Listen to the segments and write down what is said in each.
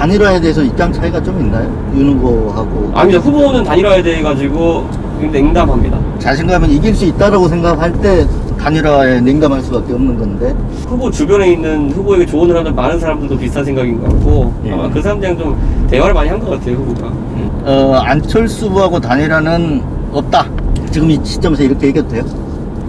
단일화에 대해서 입장 차이가 좀 있나요? 윤 후보하고. 아닙니다. 후보는 단일화에 대해 가지고 냉담합니다. 자신감은 이길 수 있다라고 생각할 때 단일화에 냉담할 수밖에 없는 건데. 후보 주변에 있는 후보에게 조언을 하는 많은 사람들도 비슷한 생각인 것 같고 예. 아마 그 사람들이랑 좀 대화를 많이 한 것 같아요, 후보가. 안철수 후보하고 단일화는 없다. 지금 이 시점에서 이렇게 얘기해도 돼요?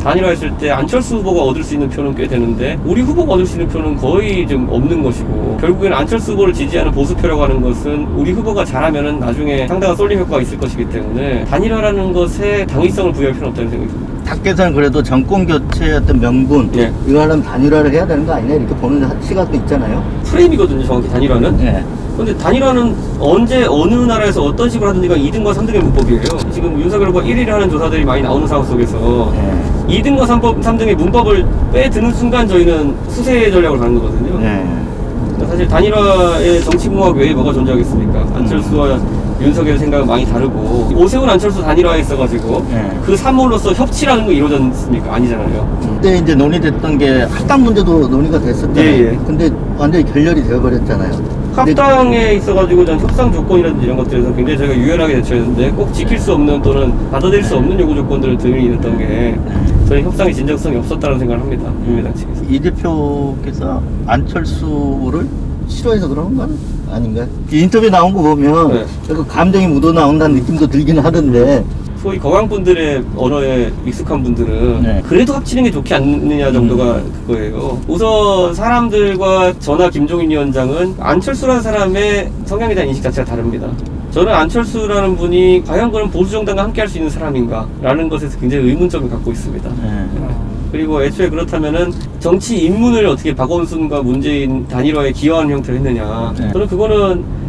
단일화했을 때 안철수 후보가 얻을 수 있는 표는 꽤 되는데 우리 후보가 얻을 수 있는 표는 거의 좀 없는 것이고, 결국에는 안철수 후보를 지지하는 보수표라고 하는 것은 우리 후보가 잘하면은 나중에 상당한 쏠림 효과가 있을 것이기 때문에 단일화라는 것에 당위성을 부여할 필요는 없다는 생각이 듭니다. 밖에서는 그래도 정권 교체의 어떤 명분, 예. 이거 하려면 단일화를 해야 되는 거 아니냐 이렇게 보는 시각도 있잖아요. 프레임이거든요, 정확히 단일화는. 예. 근데 단일화는 언제 어느 나라에서 어떤 식으로 하든지가 2등과 3등의 문법이에요. 지금 윤석열 후보가 1위를 하는 조사들이 많이 나오는 상황 속에서 예. 2등과 3등의 문법을 빼드는 순간 저희는 수세 전략으로 가는 거거든요. 예. 사실 단일화의 정치공학 외에 뭐가 존재하겠습니까? 안철수와 윤석열 생각은 많이 다르고, 오세훈 안철수 단일화에 있어가지고 예. 그 산물로서 협치라는 거 이루어졌습니까? 아니잖아요. 그때 이제 논의됐던 게 합당 문제도 논의가 됐었잖아요. 예, 예. 근데 완전히 결렬이 되어버렸잖아요. 합당에 있어가지고 전 협상 조건이라든지 이런 것들에서 굉장히 저희가 유연하게 대처했는데 꼭 지킬 수 없는 또는 받아들일 수 없는 요구 조건들을 들이댔던 게 저희 협상의 진정성이 없었다는 생각을 합니다. 민주당 측에서. 이 대표께서 안철수를 싫어해서 그러는 건 아닌가요? 이 인터뷰 나온 거 보면 네. 약간 감정이 묻어나온다는 느낌도 들기는 하던데. 소위 거강분들의 언어에 익숙한 분들은 네. 그래도 합치는 게 좋지 않느냐 정도가 그거예요. 우선 사람들과 저나 김종인 위원장은 안철수라는 사람의 성향에 대한 인식 자체가 다릅니다. 저는 안철수라는 분이 과연 그런 보수정당과 함께 할 수 있는 사람인가 라는 것에서 굉장히 의문점을 갖고 있습니다. 그리고 애초에 그렇다면은 정치 입문을 어떻게 박원순과 문재인 단일화에 기여하는 형태로 했느냐. 네. 저는 그거는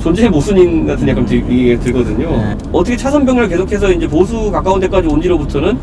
존재의 모순인 같은 약간 이게 들거든요. 네. 어떻게 차선병렬 계속해서 이제 보수 가까운 데까지 온 뒤로부터는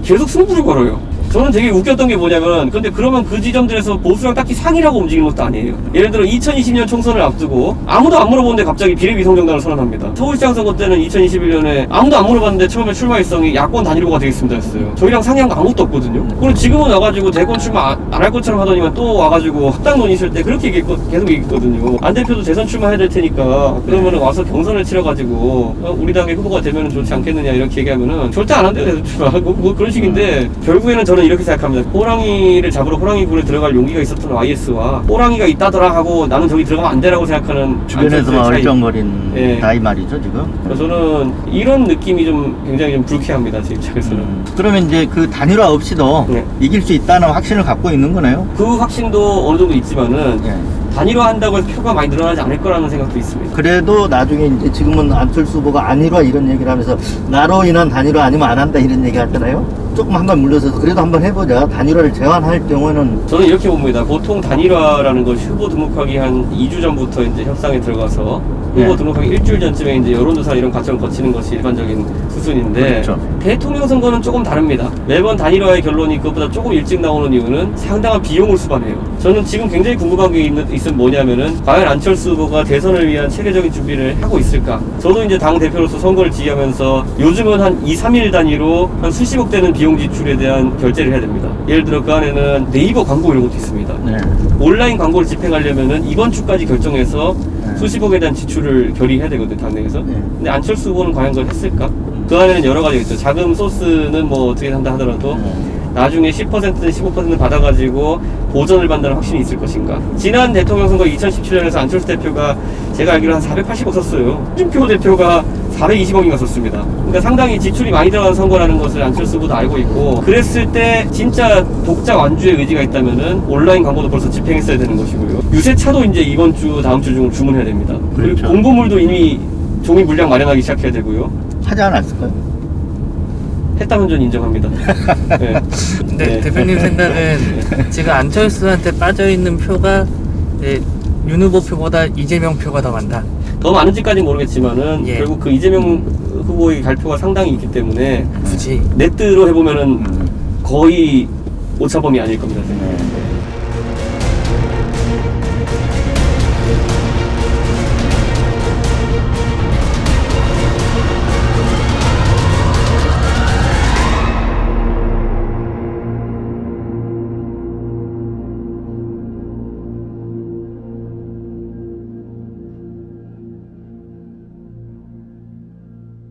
계속 승부를 걸어요. 저는 되게 웃겼던 게 뭐냐면, 근데 그러면 그 지점들에서 보수랑 딱히 상의라고 움직이는 것도 아니에요. 예를 들어 2020년 총선을 앞두고 아무도 안 물어보는데 갑자기 비례위성정당을 선언합니다. 서울시장 선거 때는 2021년에 아무도 안 물어봤는데 처음에 출마 일성이 야권 단일 후보가 되겠습니다 했어요. 저희랑 상의한 거 아무것도 없거든요. 그리고 지금은 와가지고 대권 출마 안 할 것처럼 하더니만 또 와가지고 합당 논의 있을 때 그렇게 계속 얘기했거든요. 안 대표도 대선 출마해야 될 테니까 그러면은 와서 경선을 치러가지고 우리 당의 후보가 되면 좋지 않겠느냐 이렇게 얘기하면은 절대 안 한대요, 대선 출마. 뭐 그런 식인데 결국에는 저는 이렇게 생각합니다. 호랑이를 잡으러 호랑이 굴에 들어갈 용기가 있었던 YS와 호랑이가 있다더라 하고 나는 저기 들어가면 안 되라고 생각하는 주변에서만 얼쩡거린 예. 나이 말이죠 지금. 그래서 저는 이런 느낌이 좀 굉장히 좀 불쾌합니다, 제 입장에서는. 그러면 이제 그 단일화 없이도 네. 이길 수 있다는 확신을 갖고 있는 거네요. 그 확신도 어느 정도 있지만은 예. 단일화 한다고 해서 표가 많이 늘어나지 않을 거라는 생각도 있습니다. 그래도 나중에 이제 지금은 안철수 후보가 안일화 이런 얘기를 하면서 나로 인한 단일화 아니면 안 한다 이런 얘기 하잖아요. 조금 한번 물러서서 그래도 한번 해보자. 단일화를 제안할 경우에는. 저는 이렇게 봅니다. 보통 단일화라는 것이 후보 등록하기 한 2주 전부터 이제 협상에 들어가서 후보 네. 등록하기 일주일 전쯤에 이제 여론조사 이런 과정을 거치는 것이 일반적인 수순인데, 그렇죠. 대통령 선거는 조금 다릅니다. 매번 단일화의 결론이 그것보다 조금 일찍 나오는 이유는 상당한 비용을 수반해요. 저는 지금 굉장히 궁금한 게 있으면 뭐냐면은 과연 안철수 후보가 대선을 위한 체계적인 준비를 하고 있을까? 저도 이제 당 대표로서 선거를 지휘하면서 요즘은 한 2, 3일 단위로 한 수십억 되는 비용 지출에 대한 결제를 해야 됩니다. 예를 들어 그 안에는 네이버 광고 이런 것도 있습니다. 네. 온라인 광고를 집행하려면은 이번 주까지 결정해서 네. 수십억에 대한 지출을 결의해야 되거든, 당내에서. 네. 근데 안철수 후보는 과연 그걸 했을까? 그 안에는 여러 가지가 있죠. 자금 소스는 뭐 어떻게 한다 하더라도 나중에 10%든 15%는 받아가지고 보전을 받는다는 확신이 있을 것인가. 지난 대통령 선거 2017년에서 안철수 대표가 제가 알기로 한 480억 썼어요. 홍준표 대표가 420억인가 썼습니다. 그러니까 상당히 지출이 많이 들어가는 선거라는 것을 안철수 후보도 알고 있고, 그랬을 때 진짜 독자 완주의 의지가 있다면은 온라인 광고도 벌써 집행했어야 되는 것이고요. 유세차도 이제 이번 주 다음 주 중으로 주문해야 됩니다. 그리고 그렇죠. 공보물도 이미 종이 물량 마련하기 시작해야 되고요. 하지 않았을까요? 했다면 전 인정합니다. 네. 근데 네. 대표님 생각은 지금 안철수한테 빠져있는 표가 윤 후보 표보다 이재명 표가 더 많다. 더 많은지까지는 모르겠지만은 예. 결국 그 이재명 후보의 갈표가 상당히 있기 때문에 굳이 넷드로 해보면은 거의 오차범위 아닐 겁니다. 네.